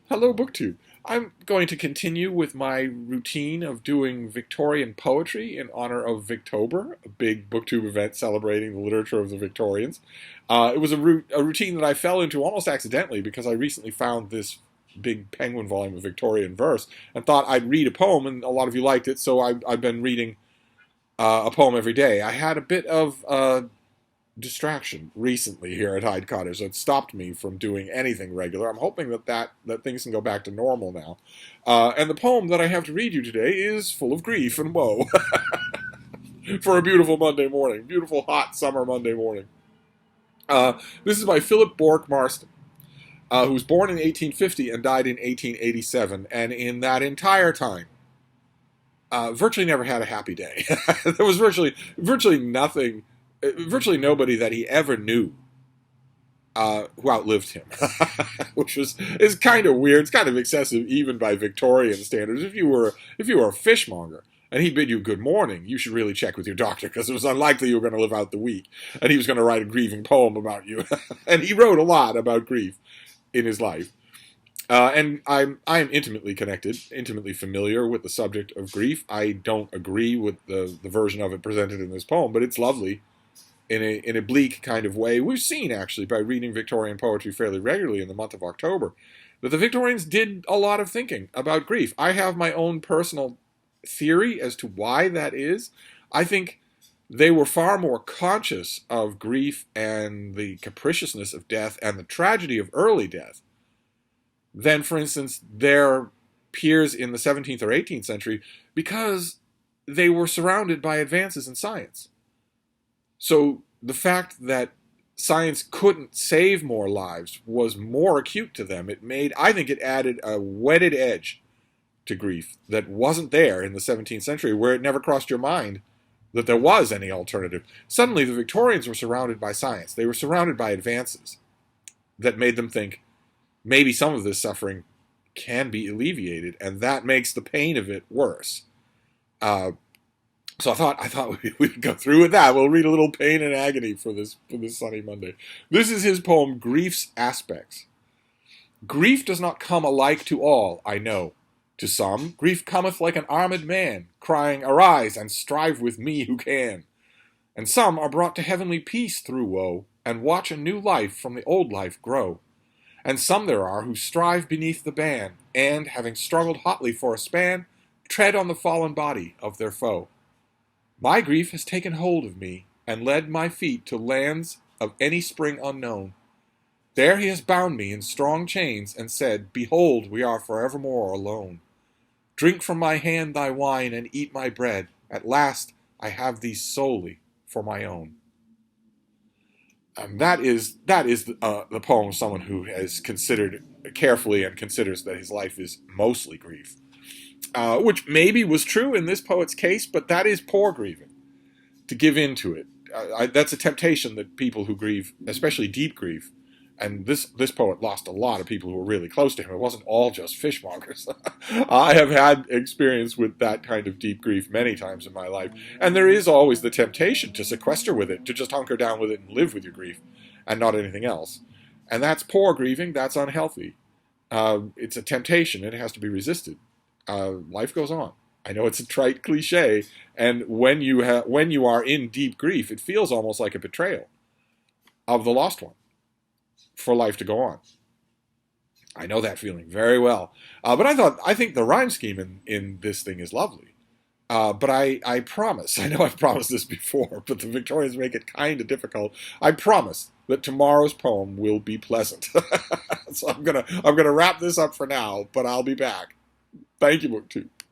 Hello, BookTube. I'm going to continue with my routine of doing Victorian poetry in honor of Victober, a big BookTube event celebrating the literature of the Victorians. It was a routine that I fell into almost accidentally because I recently found this big Penguin volume of Victorian verse and thought I'd read a poem, and a lot of you liked it, so I've been reading a poem every day. I had a bit of distraction recently here at Hyde Cottage that stopped me from doing anything regular. I'm hoping that things can go back to normal now. And the poem that I have to read you today is full of grief and woe for a beautiful Monday morning, beautiful hot summer Monday morning. This is by Philip Bourke Marston, who was born in 1850 and died in 1887, and in that entire time, virtually never had a happy day. There was virtually nothing. Virtually nobody that he ever knew who outlived him, which is kind of weird. It's kind of excessive even by Victorian standards. If you were a fishmonger and he bid you good morning, you should really check with your doctor because it was unlikely you were going to live out the week, and he was going to write a grieving poem about you. And he wrote a lot about grief in his life. And I'm intimately connected, intimately familiar with the subject of grief. I don't agree with the version of it presented in this poem, but it's lovely. In a bleak kind of way. We've seen, actually, by reading Victorian poetry fairly regularly in the month of October, that the Victorians did a lot of thinking about grief. I have my own personal theory as to why that is. I think they were far more conscious of grief and the capriciousness of death and the tragedy of early death than, for instance, their peers in the 17th or 18th century, because they were surrounded by advances in science. So the fact that science couldn't save more lives was more acute to them. I think it added a whetted edge to grief that wasn't there in the 17th century, where it never crossed your mind that there was any alternative. Suddenly the Victorians were surrounded by science. They were surrounded by advances that made them think maybe some of this suffering can be alleviated, and that makes the pain of it worse. So I thought we'd go through with that. We'll read a little pain and agony for this sunny Monday. This is his poem, Grief's Aspects. Grief does not come alike to all, I know. To some, grief cometh like an armed man, crying, Arise, and strive with me who can. And some are brought to heavenly peace through woe, and watch a new life from the old life grow. And some there are who strive beneath the ban, and, having struggled hotly for a span, tread on the fallen body of their foe. My grief has taken hold of me, and led my feet to lands of any spring unknown. There he has bound me in strong chains, and said, Behold, we are forevermore alone. Drink from my hand thy wine, and eat my bread. At last I have thee solely for my own. That is the poem of someone who has considered carefully and considers that his life is mostly grief. Which maybe was true in this poet's case, but that is poor grieving, to give in to it. That's a temptation that people who grieve, especially deep grief, and this poet lost a lot of people who were really close to him. It wasn't all just fishmongers. I have had experience with that kind of deep grief many times in my life, and there is always the temptation to sequester with it, to just hunker down with it and live with your grief, and not anything else. And that's poor grieving, that's unhealthy. It's a temptation, and it has to be resisted. Life goes on. I know it's a trite cliche, and when you are in deep grief, it feels almost like a betrayal of the lost one for life to go on. I know that feeling very well. But I think the rhyme scheme in this thing is lovely. But I promise, I know I've promised this before, but the Victorians make it kind of difficult. I promise that tomorrow's poem will be pleasant. So I'm gonna wrap this up for now, but I'll be back. Thank you, BookTube.